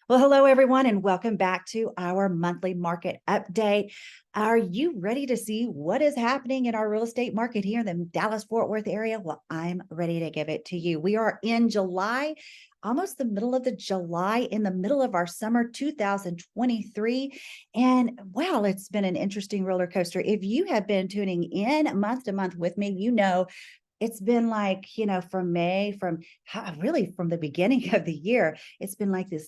Well, hello, everyone, and welcome back to our monthly market update. Are you ready to see what is happening in our real estate market here in the Dallas-Fort Worth area? Well, I'm ready to give it to you. We are in July, almost the middle of the July, in the middle of our summer 2023. And wow, it's been an interesting roller coaster. If you have been tuning in month to month with me, you know it's been like, from May, really from the beginning of the year, it's been like this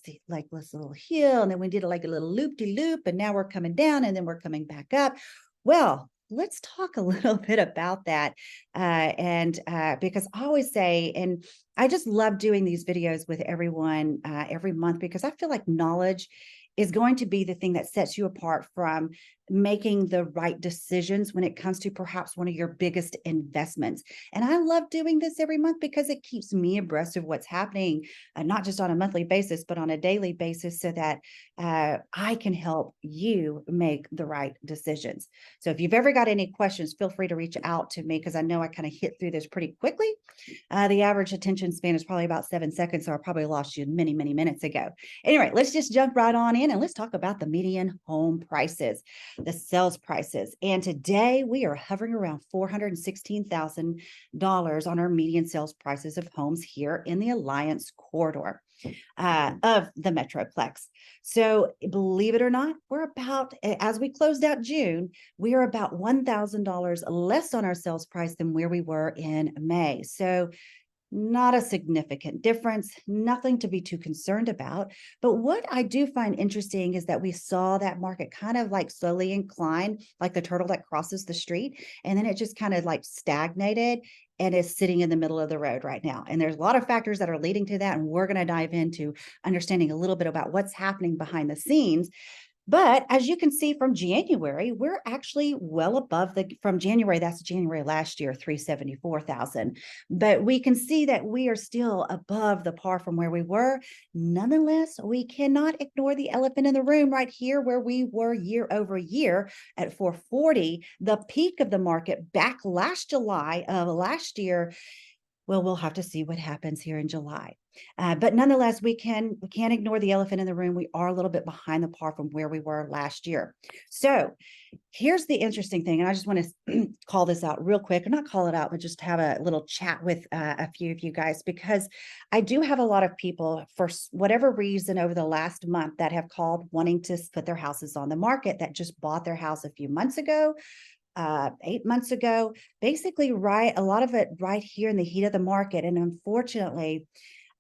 little hill. And then we did like a little loop-de-loop, and now we're coming down and then we're coming back up. Well, let's talk a little bit about that. And because I always say, and I just love doing these videos with everyone every month, because I feel like knowledge is going to be the thing that sets you apart from making the right decisions when it comes to perhaps one of your biggest investments. And I love doing this every month because it keeps me abreast of what's happening, not just on a monthly basis, but on a daily basis, so that I can help you make the right decisions. So if you've ever got any questions, feel free to reach out to me, because I know I kind of hit through this pretty quickly. The average attention span is probably about 7 seconds, so I probably lost you many, many minutes ago. Anyway, let's just jump right on in and let's talk about the median home prices, the sales prices. And today we are hovering around $416,000 on our median sales prices of homes here in the Alliance corridor of the Metroplex. So believe it or not, we're about, as we closed out June, we are about $1,000 less on our sales price than where we were in May. So not a significant difference, nothing to be too concerned about. But what I do find interesting is that we saw that market kind of like slowly incline, like the turtle that crosses the street, and then it just kind of like stagnated and is sitting in the middle of the road right now. And there's a lot of factors that are leading to that, and we're going to dive into understanding a little bit about what's happening behind the scenes. But as you can see from January, we're actually well above from January, that's January last year, 374,000. But we can see that we are still above the par from where we were. Nonetheless, we cannot ignore the elephant in the room right here, where we were year over year at 440, the peak of the market back last July of last year. Well, we'll have to see what happens here in July. But nonetheless, we can't ignore the elephant in the room. We are a little bit behind the par from where we were last year. So here's the interesting thing, and I just want to call this out real quick, or not call it out, but just have a little chat with a few of you guys, because I do have a lot of people, for whatever reason, over the last month that have called wanting to put their houses on the market, that just bought their house a few months ago, 8 months ago, basically a lot of it right here in the heat of the market. And unfortunately,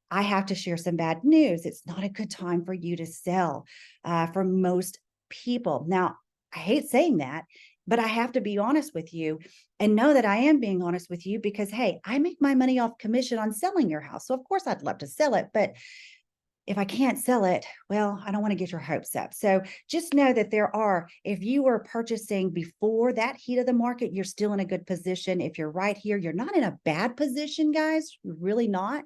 I have to share some bad news. It's not a good time for you to sell for most people. Now, I hate saying that, but I have to be honest with you and know that I am being honest with you, because, hey, I make my money off commission on selling your house. So of course I'd love to sell it, but if I can't sell it, well, I don't want to get your hopes up. So just know that if you were purchasing before that heat of the market, you're still in a good position. If you're right here, you're not in a bad position, guys. You're really not.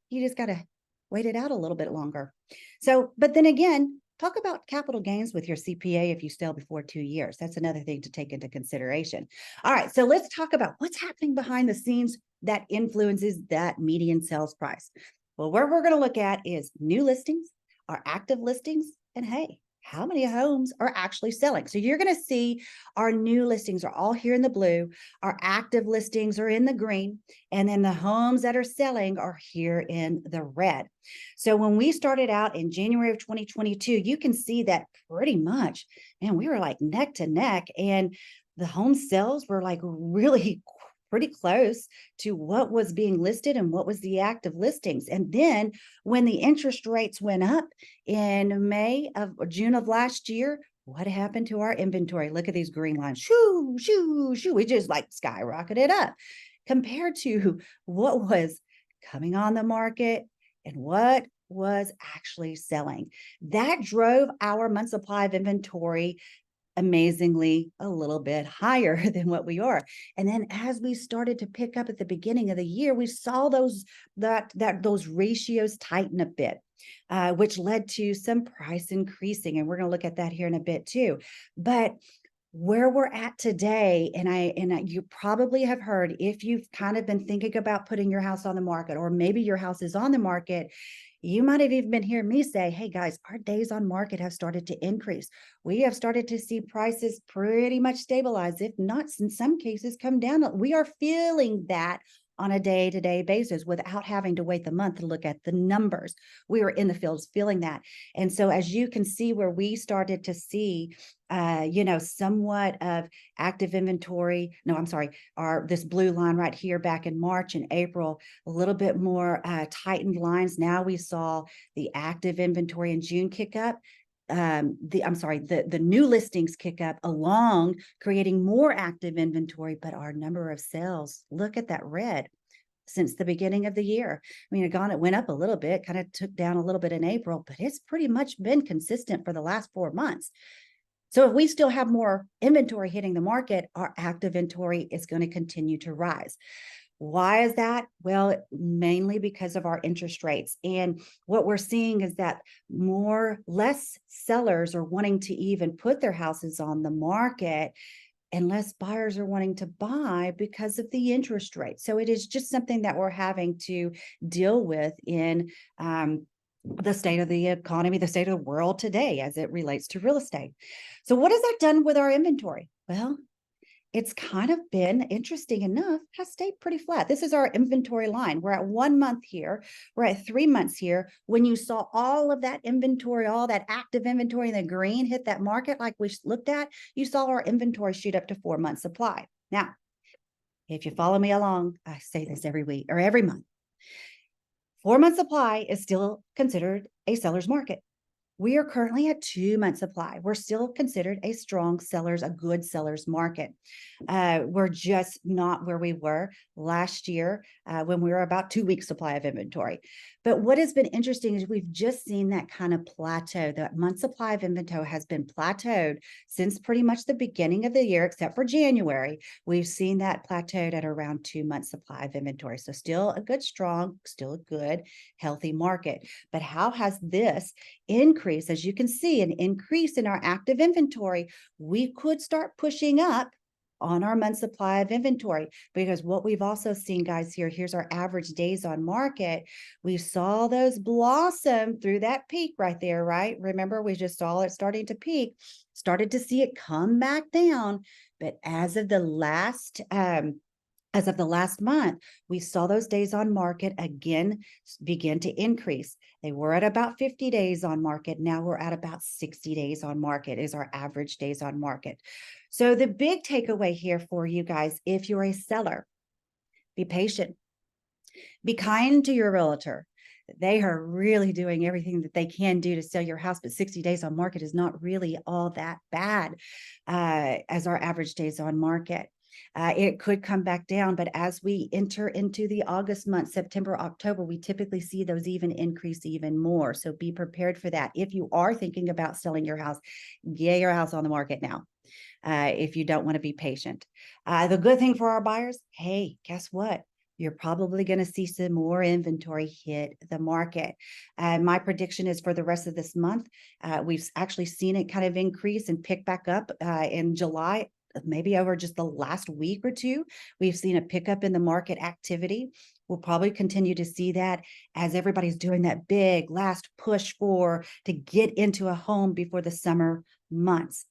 You just got to wait it out a little bit longer. So, but then again, talk about capital gains with your CPA if you sell before 2 years. That's another thing to take into consideration. All right, so let's talk about what's happening behind the scenes that influences that median sales price. Well, where we're going to look at is new listings, our active listings, and hey, how many homes are actually selling. So you're going to see our new listings are all here in the blue, our active listings are in the green, and then the homes that are selling are here in the red. So when we started out in January of 2022, you can see that pretty much, man, we were like neck to neck, and the home sales were like really pretty close to what was being listed and what was the active listings. And then when the interest rates went up in June of last year, what happened to our inventory? Look at these green lines. Shoo, shoo, shoo. We just like skyrocketed up compared to what was coming on the market and what was actually selling. That drove our month supply of inventory amazingly a little bit higher than what we are. And then as we started to pick up at the beginning of the year, we saw those ratios tighten a bit, which led to some price increasing. And we're going to look at that here in a bit too. But where we're at today, and you probably have heard, if you've kind of been thinking about putting your house on the market, or maybe your house is on the market, You might have even been hearing me say, hey guys, our days on market have started to increase. We have started to see prices pretty much stabilize, if not in some cases come down. We are feeling that on a day-to-day basis without having to wait the month to look at the numbers. We were in the fields feeling that. And so as you can see where we started to see somewhat of active inventory. No, I'm sorry, this blue line right here back in March and April, a little bit more tightened lines. Now we saw the active inventory in June kick up. The new listings kick up along, creating more active inventory, but our number of sales, look at that red since the beginning of the year. I mean, it went up a little bit, kind of took down a little bit in April, but it's pretty much been consistent for the last 4 months. So if we still have more inventory hitting the market, our active inventory is going to continue to rise. Why is that? Well, mainly because of our interest rates. And what we're seeing is that less sellers are wanting to even put their houses on the market, and less buyers are wanting to buy because of the interest rate. So it is just something that we're having to deal with in the state of the economy, the state of the world today as it relates to real estate. So what has that done with our inventory? Well, it's kind of been, interesting enough, has stayed pretty flat. This is our inventory line. We're at 1 month here. We're at 3 months here. When you saw all of that inventory, all that active inventory in the green hit that market like we looked at, you saw our inventory shoot up to 4 months supply. Now, if you follow me along, I say this every week or every month. 4 month supply is still considered a seller's market. We are currently at 2 month supply. We're still considered a good seller's market. We're just not where we were last year when we were about 2 weeks supply of inventory. But what has been interesting is we've just seen that kind of plateau. That month supply of inventory has been plateaued since pretty much the beginning of the year, except for January. We've seen that plateaued at around 2 months supply of inventory. So still a good, strong, still a good, healthy market. But how has this increase? As you can see, an increase in our active inventory, we could start pushing up on our month supply of inventory, because what we've also seen, guys, here's our average days on market. We saw those blossom through that peak right there, right? Remember, we just saw it starting to peak, started to see it come back down. But as of the last month, we saw those days on market again begin to increase. They were at about 50 days on market. Now we're at about 60 days on market is our average days on market. So the big takeaway here for you guys, if you're a seller, be patient, be kind to your realtor. They are really doing everything that they can do to sell your house, but 60 days on market is not really all that bad as our average days on market. It could come back down, but as we enter into the August month, September, October, we typically see those even increase even more. So be prepared for that. If you are thinking about selling your house, get your house on the market now. If you don't want to be patient. The good thing for our buyers, hey, guess what? You're probably going to see some more inventory hit the market. My prediction is for the rest of this month, we've actually seen it kind of increase and pick back up in July. Maybe over just the last week or two, we've seen a pickup in the market activity. We'll probably continue to see that as everybody's doing that big last push to get into a home before the summer months.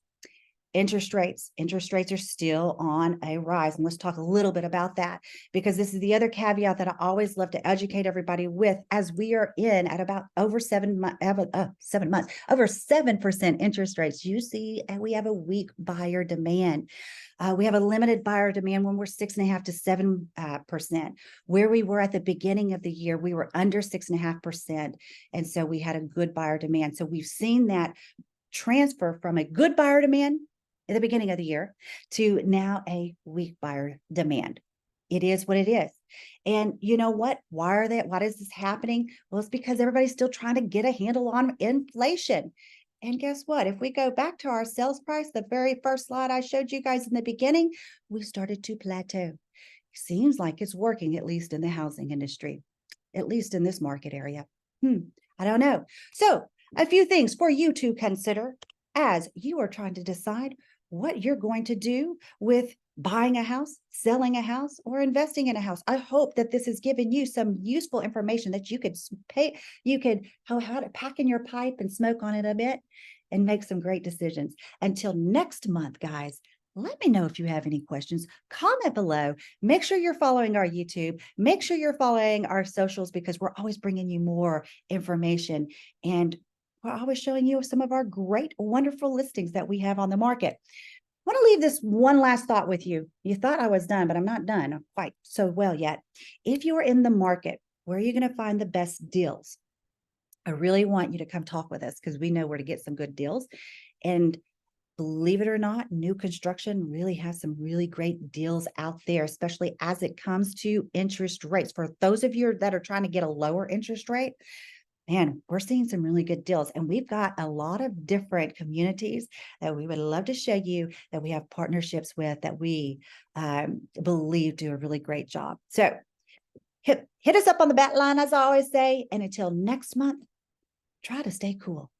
Interest rates are still on a rise. And let's talk a little bit about that, because this is the other caveat that I always love to educate everybody with, as we are in at about over 7 months, over 7% interest rates. You see, and we have a weak buyer demand. We have a limited buyer demand when we're 6.5% to 7%. Where we were at the beginning of the year, we were under 6.5%. And so we had a good buyer demand. So we've seen that transfer from a good buyer demand at the beginning of the year to now a weak buyer demand. It is what it is. And you know what? Why is this happening? Well, it's because everybody's still trying to get a handle on inflation. And guess what? If we go back to our sales price, the very first slide I showed you guys in the beginning, we started to plateau. Seems like it's working, at least in the housing industry, at least in this market area. I don't know. So a few things for you to consider as you are trying to decide what you're going to do with buying a house, selling a house, or investing in a house. I hope that this has given you some useful information that you could how to pack in your pipe and smoke on it a bit and make some great decisions. Until next month, guys, let me know if you have any questions. Comment below. Make sure you're following our YouTube. Make sure you're following our socials because we're always bringing you more information. And we're always showing you some of our great, wonderful listings that we have on the market. I want to leave this one last thought with you. You thought I was done, but I'm not done quite so well yet. If you are in the market, where are you going to find the best deals? I really want you to come talk with us because we know where to get some good deals. And believe it or not, new construction really has some really great deals out there, especially as it comes to interest rates. For those of you that are trying to get a lower interest rate, man, we're seeing some really good deals. And we've got a lot of different communities that we would love to show you that we have partnerships with that we believe do a really great job. So hit us up on the bat line, as I always say. And until next month, try to stay cool.